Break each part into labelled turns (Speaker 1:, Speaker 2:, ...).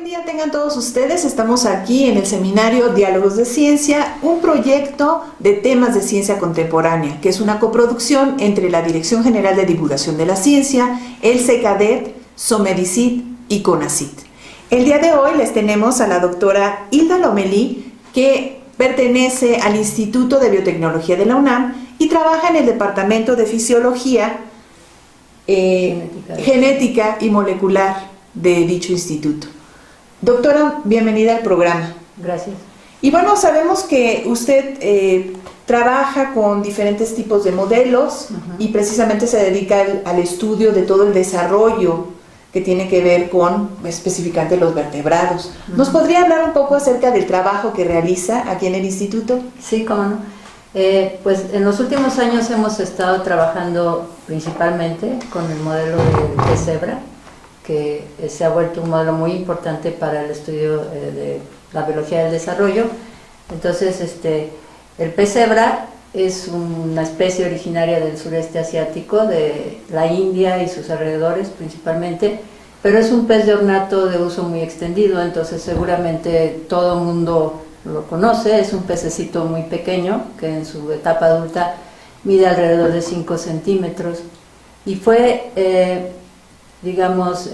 Speaker 1: día tengan todos ustedes. Estamos aquí en el seminario Diálogos de Ciencia, un proyecto de temas de ciencia contemporánea, que es una coproducción entre la Dirección General de Divulgación de la Ciencia, el CECADET, SOMEDICIT y CONACYT. El día de hoy les tenemos a la doctora Hilda Lomelí, que pertenece al Instituto de Biotecnología de la UNAM y trabaja en el Departamento de Fisiología, Genética y Molecular de dicho instituto. Doctora, bienvenida al programa.
Speaker 2: Gracias.
Speaker 1: Y bueno, sabemos que usted trabaja con diferentes tipos de modelos y precisamente se dedica al estudio de todo el desarrollo que tiene que ver con específicamente los vertebrados. ¿Nos podría hablar un poco acerca del trabajo que realiza aquí en el instituto?
Speaker 2: Sí, cómo no. Pues en los últimos años hemos estado trabajando principalmente con el modelo de cebra, que se ha vuelto un modelo muy importante para el estudio de la biología del desarrollo. Entonces, el pez cebra es una especie originaria del sureste asiático, de la India y sus alrededores principalmente, pero es un pez de ornato de uso muy extendido, entonces seguramente todo el mundo lo conoce. Es un pececito muy pequeño que en su etapa adulta mide alrededor de 5 centímetros y fue, digamos,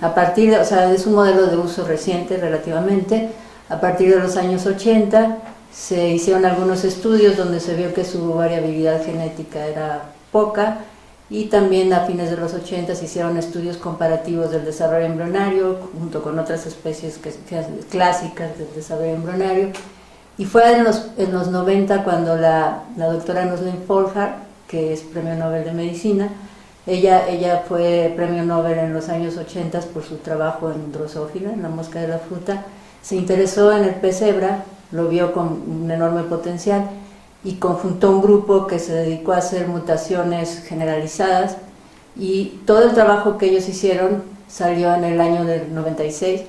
Speaker 2: a partir de, o sea, es un modelo de uso reciente relativamente. A partir de los años 80 se hicieron algunos estudios donde se vio que su variabilidad genética era poca, y también a fines de los 80 se hicieron estudios comparativos del desarrollo embrionario junto con otras especies clásicas del desarrollo embrionario, y fue en los 90 cuando la doctora Noslin Folhard, que es Premio Nobel de Medicina, ella fue Premio Nobel en los años 80 por su trabajo en Drosophila, en la mosca de la fruta. Se interesó en el pez cebra, lo vio con un enorme potencial y conjuntó un grupo que se dedicó a hacer mutaciones generalizadas, y todo el trabajo que ellos hicieron salió en el año del 96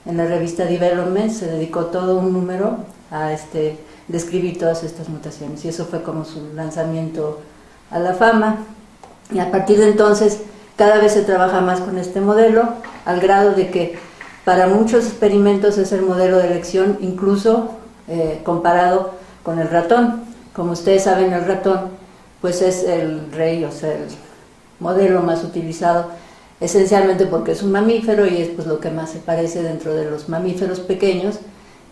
Speaker 2: en la revista Development. Se dedicó todo un número a describir todas estas mutaciones, y eso fue como su lanzamiento a la fama. Y a partir de entonces cada vez se trabaja más con este modelo, al grado de que para muchos experimentos es el modelo de elección, incluso comparado con el ratón. Como ustedes saben, el ratón pues es el rey, o sea, el modelo más utilizado, esencialmente porque es un mamífero y es pues lo que más se parece dentro de los mamíferos pequeños.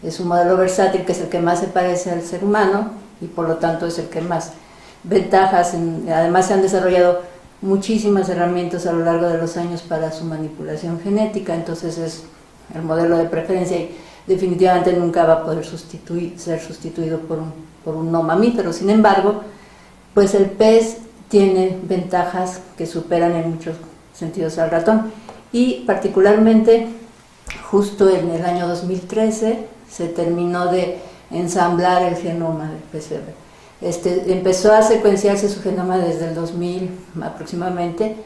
Speaker 2: Es un modelo versátil, que es el que más se parece al ser humano y por lo tanto es el que más ventajas. Además se han desarrollado muchísimas herramientas a lo largo de los años para su manipulación genética, entonces es el modelo de preferencia y definitivamente nunca va a poder ser sustituido por un no mamífero. Sin embargo, pues el pez tiene ventajas que superan en muchos sentidos al ratón, y particularmente justo en el año 2013 se terminó de ensamblar el genoma del pez cebra. Empezó a secuenciarse su genoma desde el 2000 aproximadamente,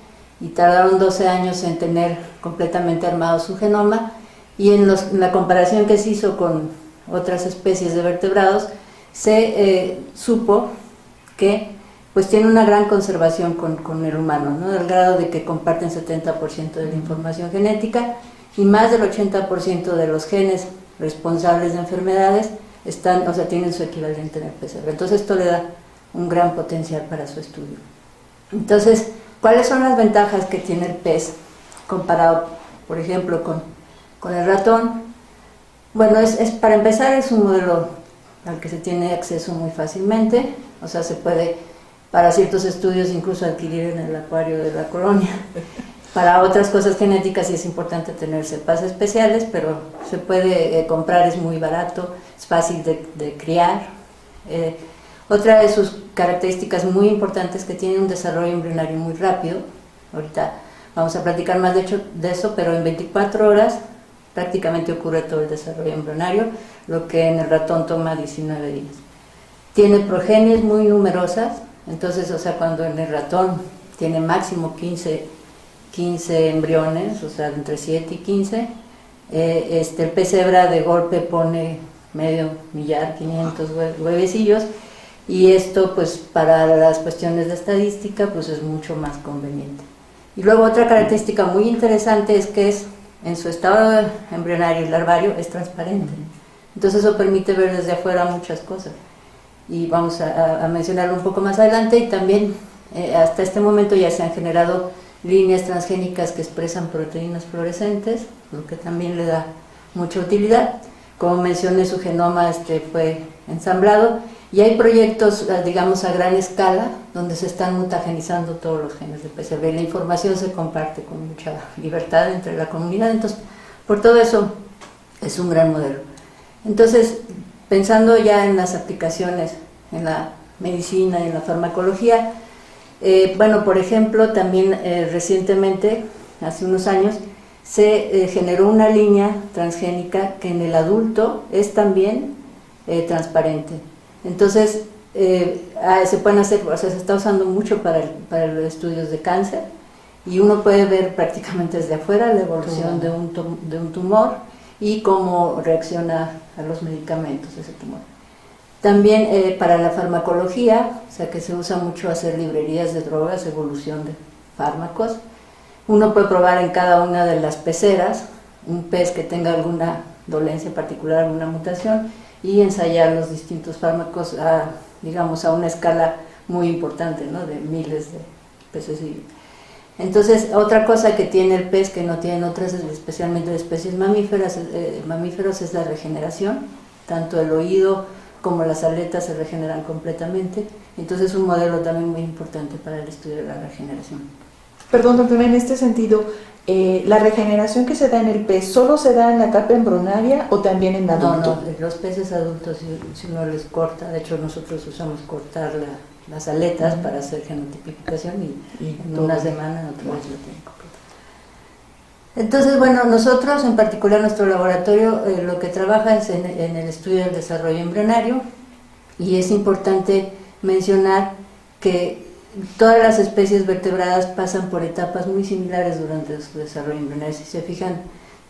Speaker 2: y tardaron 12 años en tener completamente armado su genoma. Y en la comparación que se hizo con otras especies de vertebrados, se supo que pues tiene una gran conservación con el humano, ¿no? Al grado de que comparten 70% de la información genética, y más del 80% de los genes responsables de enfermedades tienen su equivalente en el pez cebra. Entonces esto le da un gran potencial para su estudio. Entonces, ¿cuáles son las ventajas que tiene el pez comparado, por ejemplo, con el ratón? Bueno, para empezar, es un modelo al que se tiene acceso muy fácilmente, o sea, se puede para ciertos estudios incluso adquirir en el acuario de la colonia. Para otras cosas genéticas sí es importante tener cepas especiales, pero se puede comprar, es muy barato, es fácil de criar. Otra de sus características muy importantes es que tiene un desarrollo embrionario muy rápido. Ahorita vamos a platicar más de eso, pero en 24 horas prácticamente ocurre todo el desarrollo embrionario, lo que en el ratón toma 19 días. Tiene progenies muy numerosas, entonces, o sea, cuando en el ratón tiene máximo 15 embriones, o sea, entre 7 y 15, el pez cebra de golpe pone medio millar, 500 huevecillos, y esto pues para las cuestiones de estadística pues es mucho más conveniente. Y luego otra característica muy interesante es que es en su estado embrionario y larvario es transparente. Entonces eso permite ver desde afuera muchas cosas. Y vamos a mencionarlo un poco más adelante. Y también hasta este momento ya se han generado líneas transgénicas que expresan proteínas fluorescentes, lo que también le da mucha utilidad. Como mencioné, su genoma fue ensamblado y hay proyectos, digamos, a gran escala donde se están mutagenizando todos los genes de PCB. La información se comparte con mucha libertad entre la comunidad, entonces por todo eso es un gran modelo. Entonces, pensando ya en las aplicaciones en la medicina y en la farmacología, bueno, por ejemplo, también recientemente, hace unos años, se generó una línea transgénica que en el adulto es también transparente. Entonces, se pueden hacer, o sea, se está usando mucho para los estudios de cáncer y uno puede ver prácticamente desde afuera la evolución de un tumor y cómo reacciona a los medicamentos ese tumor. También para la farmacología, o sea que se usa mucho hacer librerías de drogas, evolución de fármacos. Uno puede probar en cada una de las peceras un pez que tenga alguna dolencia particular, alguna mutación, y ensayar los distintos fármacos digamos, a una escala muy importante, ¿no? De miles de peces. Entonces, otra cosa que tiene el pez que no tienen otras, especialmente de especies mamíferos, es la regeneración. Tanto el oído como las aletas se regeneran completamente. Entonces, es un modelo también muy importante para el estudio de la regeneración.
Speaker 1: Perdón, doctora, en este sentido, ¿la regeneración que se da en el pez solo se da en la etapa embrionaria o también en adulto?
Speaker 2: No, los peces adultos, si uno les corta, de hecho nosotros usamos cortar las aletas para hacer genotipificación y en una semana otra vez lo tienen completo. Entonces, bueno, nosotros, en particular nuestro laboratorio, lo que trabaja es en el estudio del desarrollo embrionario, y es importante mencionar que todas las especies vertebradas pasan por etapas muy similares durante su desarrollo embrionario. Si se fijan,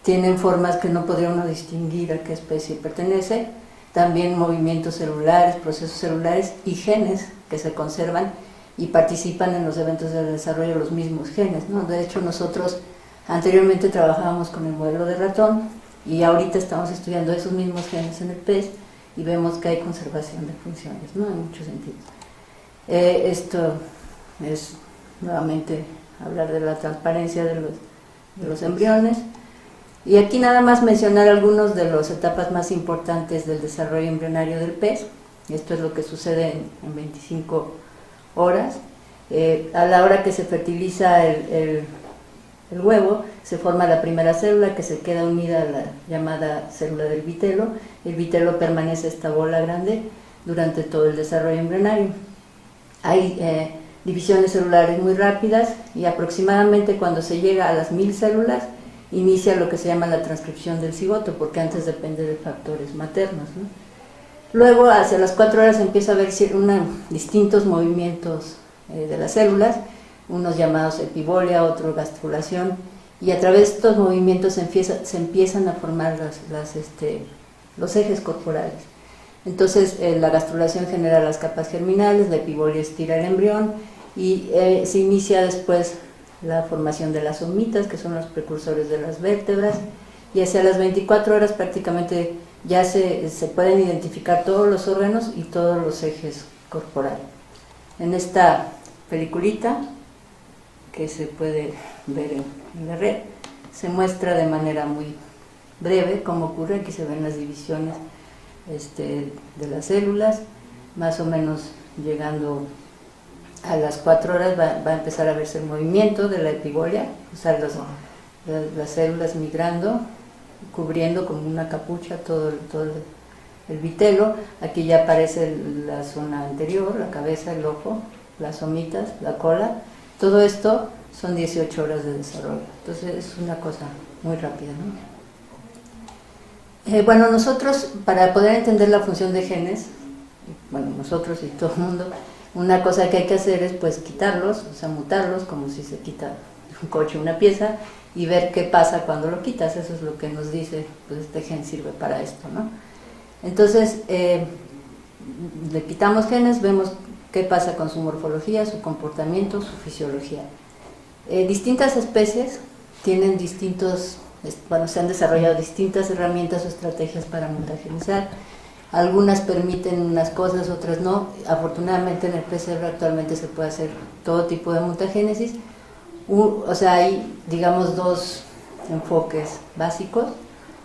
Speaker 2: tienen formas que no podría uno distinguir a qué especie pertenece, también movimientos celulares, procesos celulares y genes que se conservan y participan en los eventos del desarrollo los mismos genes, ¿no? De hecho, nosotros anteriormente trabajábamos con el modelo de ratón y ahorita estamos estudiando esos mismos genes en el pez y vemos que hay conservación de funciones, ¿no? En muchos sentidos. Esto es nuevamente hablar de la transparencia de los embriones. Y aquí nada más mencionar algunos de las etapas más importantes del desarrollo embrionario del pez. Esto es lo que sucede en 25 horas. A la hora que se fertiliza el huevo, se forma la primera célula que se queda unida a la llamada célula del vitelo. El vitelo permanece esta bola grande durante todo el desarrollo embrionario. Hay divisiones celulares muy rápidas y aproximadamente cuando se llega a las 1000 células inicia lo que se llama la transcripción del cigoto, porque antes depende de factores maternos, ¿no? Luego, hacia las 4 horas empieza a haber distintos movimientos de las células, unos llamados epibolia, otros gastrulación, y a través de estos movimientos se empiezan a formar los ejes corporales. Entonces, la gastrulación genera las capas germinales, la epibolia estira el embrión y se inicia después la formación de las somitas, que son los precursores de las vértebras, y hacia las 24 horas prácticamente ya se pueden identificar todos los órganos y todos los ejes corporales. En esta peliculita, que se puede ver en la red, se muestra de manera muy breve cómo ocurre. Aquí se ven las divisiones de las células, más o menos llegando a las 4 horas va a empezar a verse el movimiento de la epibolia, o sea, las células migrando, cubriendo como una capucha todo el vitelo. Aquí ya aparece la zona anterior, la cabeza, el ojo, las somitas, la cola. Todo esto son 18 horas de desarrollo, entonces es una cosa muy rápida, ¿no? Bueno, nosotros, para poder entender la función de genes, bueno, nosotros y todo el mundo, una cosa que hay que hacer es pues quitarlos, o sea, mutarlos, como si se quita un coche, una pieza, y ver qué pasa cuando lo quitas. Eso es lo que nos dice, pues este gen sirve para esto, ¿no? Entonces, le quitamos genes, vemos qué pasa con su morfología, su comportamiento, su fisiología. Distintas especies tienen distintos bueno, se han desarrollado distintas herramientas o estrategias para mutagenizar. Algunas permiten unas cosas, otras no. Afortunadamente en el pesebre actualmente se puede hacer todo tipo de mutagénesis. O sea, hay, digamos, dos enfoques básicos.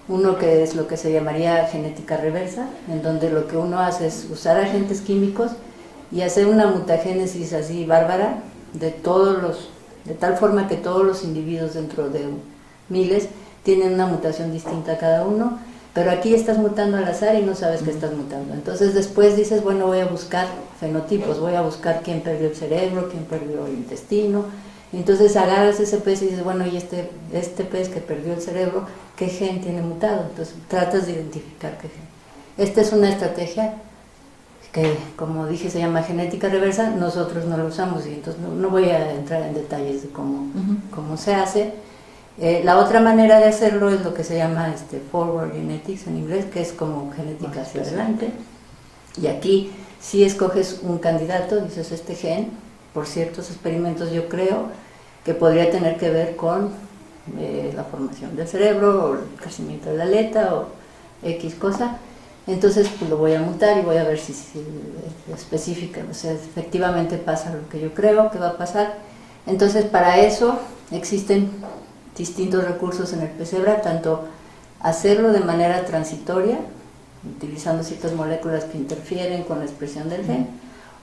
Speaker 2: Uno que es lo que se llamaría genética reversa, en donde lo que uno hace es usar agentes químicos y hacer una mutagénesis así bárbara de tal forma que todos los individuos dentro de miles tienen una mutación distinta a cada uno, pero aquí estás mutando al azar y no sabes que estás mutando. Entonces después dices, bueno, voy a buscar fenotipos, voy a buscar quién perdió el cerebro, quién perdió el intestino. Entonces agarras ese pez y dices, bueno, y este pez que perdió el cerebro, ¿qué gen tiene mutado? Entonces tratas de identificar qué gen. Esta es una estrategia que, como dije, se llama genética reversa. Nosotros no lo usamos y entonces no voy a entrar en detalles de cómo se hace. La otra manera de hacerlo es lo que se llama forward genetics en inglés, que es como genética hacia adelante. Y aquí si escoges un candidato, dices este gen, por ciertos experimentos yo creo que podría tener que ver con la formación del cerebro o el crecimiento de la aleta o X cosa. Entonces pues lo voy a mutar y voy a ver si específica, o sea, efectivamente pasa lo que yo creo que va a pasar. Entonces para eso existen distintos recursos en el pesebre, tanto hacerlo de manera transitoria, utilizando ciertas moléculas que interfieren con la expresión del gen,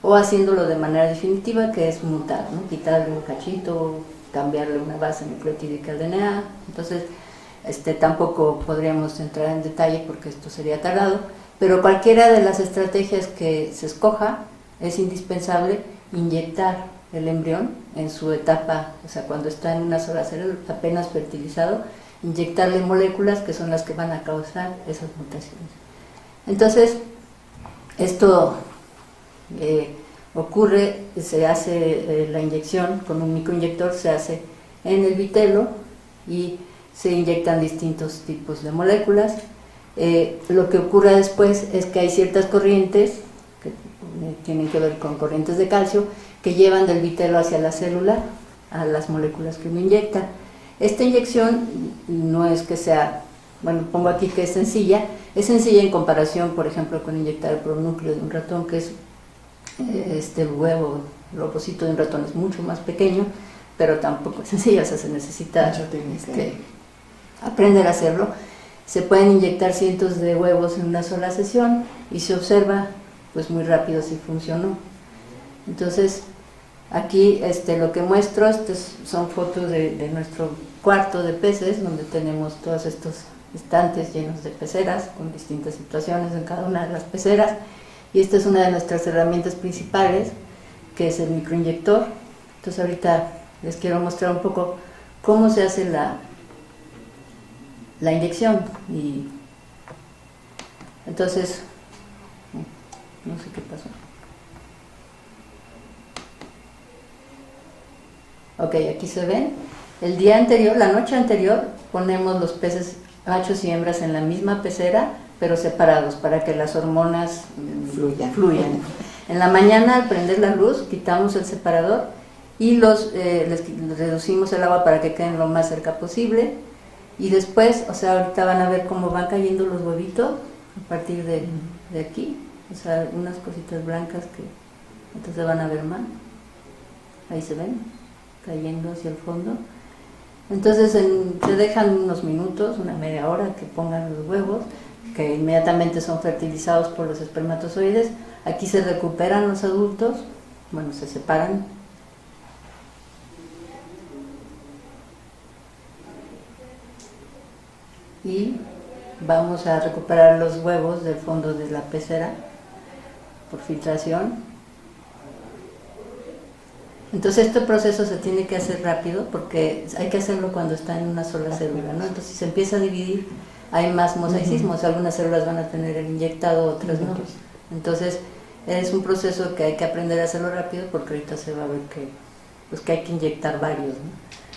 Speaker 2: o haciéndolo de manera definitiva, que es mutar, ¿no? Quitarle un cachito, cambiarle una base nucleotídica al DNA. Entonces tampoco podríamos entrar en detalle porque esto sería tardado, pero cualquiera de las estrategias que se escoja es indispensable inyectar el embrión en su etapa, o sea, cuando está en una sola célula, apenas fertilizado, inyectarle moléculas que son las que van a causar esas mutaciones. Entonces, esto ocurre, se hace la inyección con un microinyector, se hace en el vitelo y se inyectan distintos tipos de moléculas. Lo que ocurre después es que hay ciertas corrientes que tienen que ver con corrientes de calcio que llevan del vitelo hacia la célula a las moléculas que uno inyecta. Esta inyección no es que sea, bueno, pongo aquí que es sencilla en comparación, por ejemplo, con inyectar el pronúcleo de un ratón, que es el huevo, el ovocito de un ratón es mucho más pequeño, pero tampoco es sencilla, o sea, se necesita aprender a hacerlo. Se pueden inyectar cientos de huevos en una sola sesión y se observa pues muy rápido si funcionó. Entonces aquí lo que muestro, son fotos de nuestro cuarto de peces, donde tenemos todos estos estantes llenos de peceras con distintas situaciones en cada una de las peceras, y esta es una de nuestras herramientas principales, que es el microinyector. Entonces ahorita les quiero mostrar un poco cómo se hace la inyección. Y entonces no sé qué pasó. Ok, aquí se ven. El día anterior, la noche anterior, ponemos los peces machos y hembras en la misma pecera, pero separados, para que las hormonas fluyan. En la mañana, al prender la luz, quitamos el separador y les reducimos el agua para que queden lo más cerca posible. Y después, o sea, ahorita van a ver cómo van cayendo los huevitos a partir de aquí. O sea, unas cositas blancas que entonces van a ver más. Ahí se ven, cayendo hacia el fondo. Entonces se dejan unos minutos, una media hora, que pongan los huevos, que inmediatamente son fertilizados por los espermatozoides. Aquí se recuperan los adultos, bueno, se separan. Y vamos a recuperar los huevos del fondo de la pecera por filtración. Entonces este proceso se tiene que hacer rápido porque hay que hacerlo cuando está en una sola célula, ¿no? Entonces si se empieza a dividir hay más mosaicismo, o sea, algunas células van a tener el inyectado, otras no. Entonces es un proceso que hay que aprender a hacerlo rápido porque ahorita se va a ver que hay que inyectar varios, ¿no?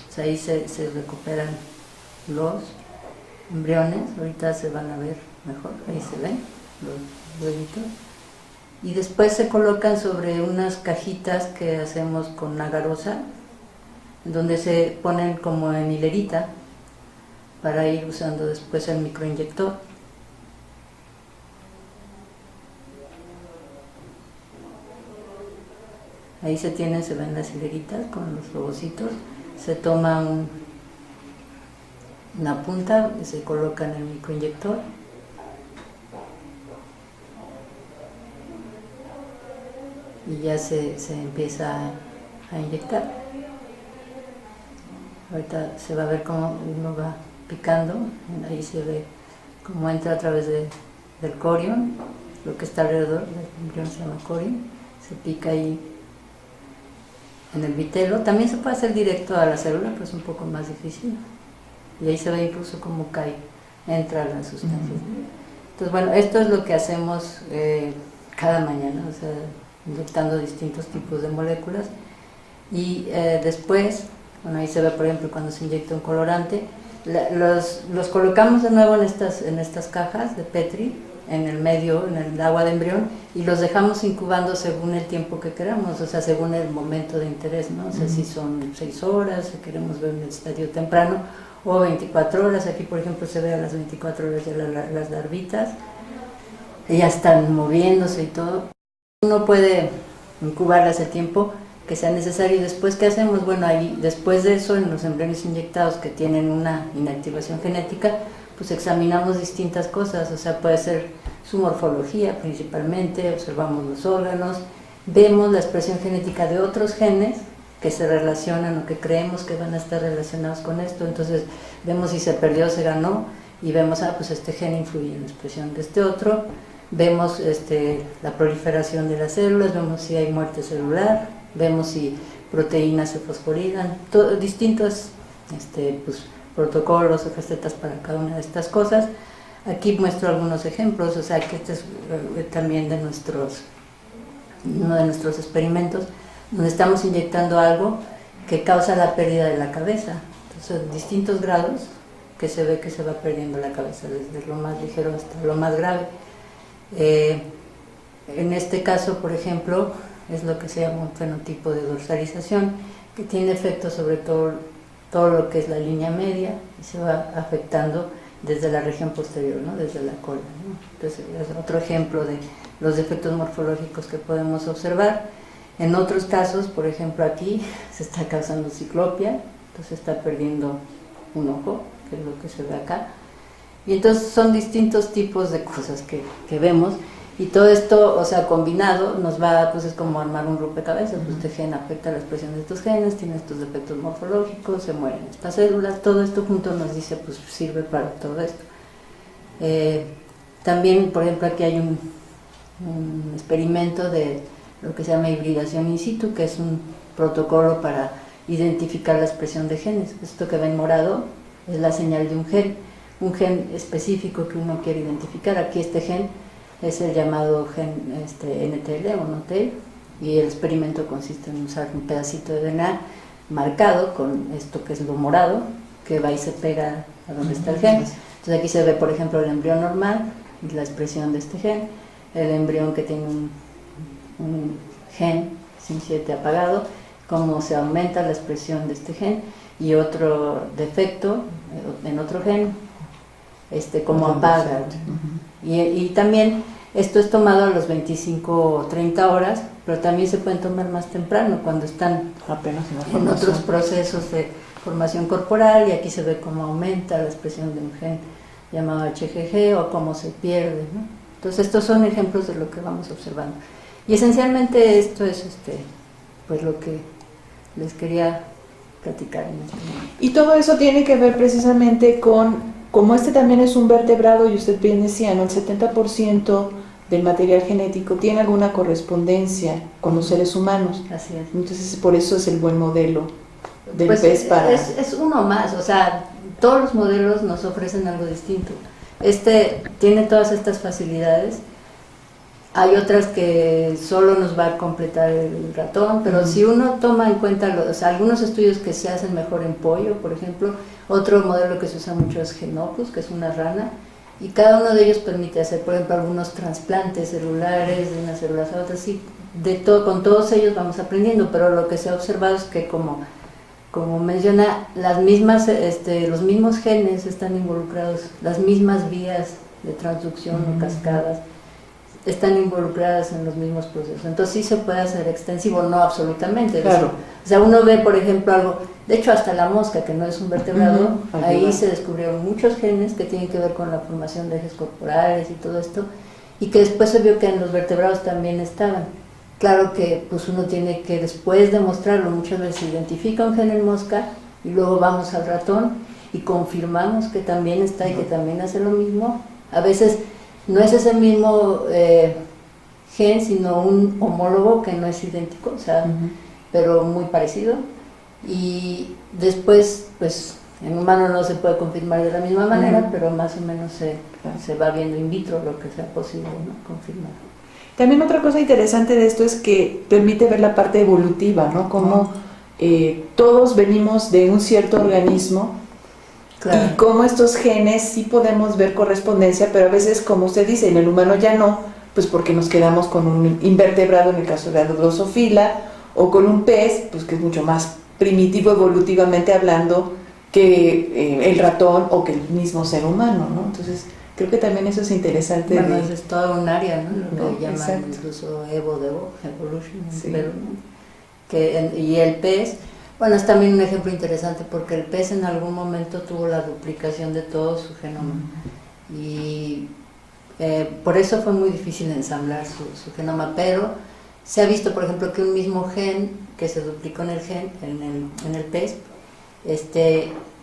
Speaker 2: O sea, ahí se recuperan los embriones, ahorita se van a ver mejor, ahí se ven los huevitos. Y después se colocan sobre unas cajitas que hacemos con agarosa, donde se ponen como en hilerita para ir usando después el microinyector. Ahí se ven las hileritas con los robocitos, se toma una punta y se coloca en el microinyector. Y ya se empieza a inyectar. Ahorita se va a ver cómo uno va picando, ahí se ve cómo entra a través del corión, lo que está alrededor del embrión se llama corión, se pica ahí en el vitelo. También se puede hacer directo a la célula, pero es un poco más difícil. Y ahí se ve incluso cómo entra la sustancia. Entonces, bueno, esto es lo que hacemos cada mañana, o sea, inyectando distintos tipos de moléculas. Y después, bueno, ahí se ve, por ejemplo, cuando se inyecta un colorante, los colocamos de nuevo en estas cajas de Petri, en el medio, en el agua de embrión, y los dejamos incubando según el tiempo que queramos, o sea, según el momento de interés, ¿no? O sea, si son 6 horas, si queremos ver un estadio temprano, o 24 horas. Aquí, por ejemplo, se ve a las 24 horas ya las larvitas, ya están moviéndose y todo. Uno puede incubarlas el tiempo que sea necesario. Y después, ¿qué hacemos? Bueno, ahí, después de eso, en los embriones inyectados que tienen una inactivación genética, pues examinamos distintas cosas, o sea, puede ser su morfología principalmente, observamos los órganos, vemos la expresión genética de otros genes que se relacionan o que creemos que van a estar relacionados con esto. Entonces vemos si se perdió o se ganó, y vemos, pues este gen influye en la expresión de este otro. Vemos la proliferación de las células, vemos si hay muerte celular, vemos si proteínas se fosforilan, distintos pues, protocolos o recetas para cada una de estas cosas. Aquí muestro algunos ejemplos, o sea que este es también uno de nuestros experimentos, donde estamos inyectando algo que causa la pérdida de la cabeza. Entonces, distintos grados que se ve que se va perdiendo la cabeza, desde lo más ligero hasta lo más grave. En este caso, por ejemplo, es lo que se llama un fenotipo de dorsalización, que tiene efecto sobre todo lo que es la línea media, y se va afectando desde la región posterior, ¿no? Desde la cola, ¿no? Entonces, es otro ejemplo de los defectos morfológicos que podemos observar. En otros casos, por ejemplo aquí, se está causando ciclopia, entonces está perdiendo un ojo, que es lo que se ve acá. Y entonces son distintos tipos de cosas que vemos, y todo esto, o sea, combinado, nos va, pues es como armar un rompecabezas. Pues este gen afecta la expresión de estos genes, tiene estos defectos morfológicos, se mueren estas células, todo esto junto nos dice, pues sirve para todo esto. También, por ejemplo, aquí hay un experimento de lo que se llama hibridación in situ, que es un protocolo para identificar la expresión de genes. Esto que ven morado es la señal de un gen específico que uno quiere identificar. Aquí este gen es el llamado gen NTL o NOTEL, y el experimento consiste en usar un pedacito de DNA marcado con esto que es lo morado, que va y se pega a donde está el gen. Entonces aquí se ve, por ejemplo, el embrión normal y la expresión de este gen, el embrión que tiene un gen SIM7 apagado, cómo se aumenta la expresión de este gen, y otro defecto en otro gen, cómo apaga. Y también esto es tomado a los 25 o 30 horas, pero también se pueden tomar más temprano, cuando están
Speaker 1: apenas
Speaker 2: en otros procesos de formación corporal, y aquí se ve cómo aumenta la expresión de un gen llamado HGG o cómo se pierde, ¿no? Entonces estos son ejemplos de lo que vamos observando. Y esencialmente esto es pues lo que les quería platicar en este momento.
Speaker 1: Y todo eso tiene que ver precisamente con, como también es un vertebrado, y usted bien decía, ¿no? El 70% del material genético tiene alguna correspondencia con los seres humanos.
Speaker 2: Así es.
Speaker 1: Entonces por eso es el buen modelo del
Speaker 2: pues
Speaker 1: pez para...
Speaker 2: Es uno más, o sea, todos los modelos nos ofrecen algo distinto. Tiene todas estas facilidades. Hay otras que solo nos va a completar el ratón, pero si uno toma en cuenta algunos estudios que se hacen mejor en pollo, por ejemplo, otro modelo que se usa mucho es Genopus, que es una rana, y cada uno de ellos permite hacer, por ejemplo, algunos trasplantes celulares de unas células a otras, y con todos ellos vamos aprendiendo, pero lo que se ha observado es que como como menciona, las mismas, los mismos genes están involucrados, las mismas vías de transducción o cascadas están involucradas en los mismos procesos. Entonces sí se puede hacer extensivo, no absolutamente.
Speaker 1: Claro.
Speaker 2: O sea, uno ve, por ejemplo, algo, de hecho hasta la mosca, que no es un vertebrado, ahí se descubrieron muchos genes que tienen que ver con la formación de ejes corporales y todo esto, y que después se vio que en los vertebrados también estaban. Claro que pues uno tiene que después demostrarlo, muchas veces se identifica un gen en mosca y luego vamos al ratón y confirmamos que también está y que también hace lo mismo. A veces no es ese mismo gen, sino un homólogo que no es idéntico, o sea, pero muy parecido. Y después, pues, en humano no se puede confirmar de la misma manera, pero más o menos se va viendo in vitro lo que sea posible, ¿no?, confirmar.
Speaker 1: También otra cosa interesante de esto es que permite ver la parte evolutiva, ¿no? Cómo todos venimos de un cierto organismo. Claro. Y cómo estos genes sí podemos ver correspondencia, pero a veces, como usted dice, en el humano ya no, pues porque nos quedamos con un invertebrado en el caso de la Drosophila, o con un pez, pues que es mucho más primitivo evolutivamente hablando que el ratón o que el mismo ser humano, ¿no? Entonces, creo que también eso es interesante.
Speaker 2: Bueno, eso es todo un área, ¿no? Lo que llaman
Speaker 1: Exacto.
Speaker 2: Incluso evolution,
Speaker 1: sí.
Speaker 2: Y el pez, bueno, es también un ejemplo interesante porque el pez en algún momento tuvo la duplicación de todo su genoma y por eso fue muy difícil ensamblar su genoma, pero se ha visto, por ejemplo, que un mismo gen que se duplicó en el pez,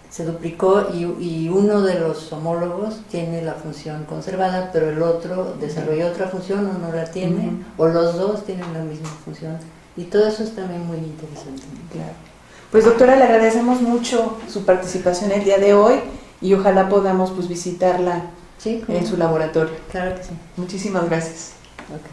Speaker 2: se duplicó y uno de los homólogos tiene la función conservada, pero el otro desarrolló otra función o no la tiene, o los dos tienen la misma función, y todo eso es también muy interesante.
Speaker 1: Claro. Pues doctora, le agradecemos mucho su participación el día de hoy y ojalá podamos pues visitarla en su laboratorio.
Speaker 2: Claro que sí.
Speaker 1: Muchísimas gracias.
Speaker 2: Okay.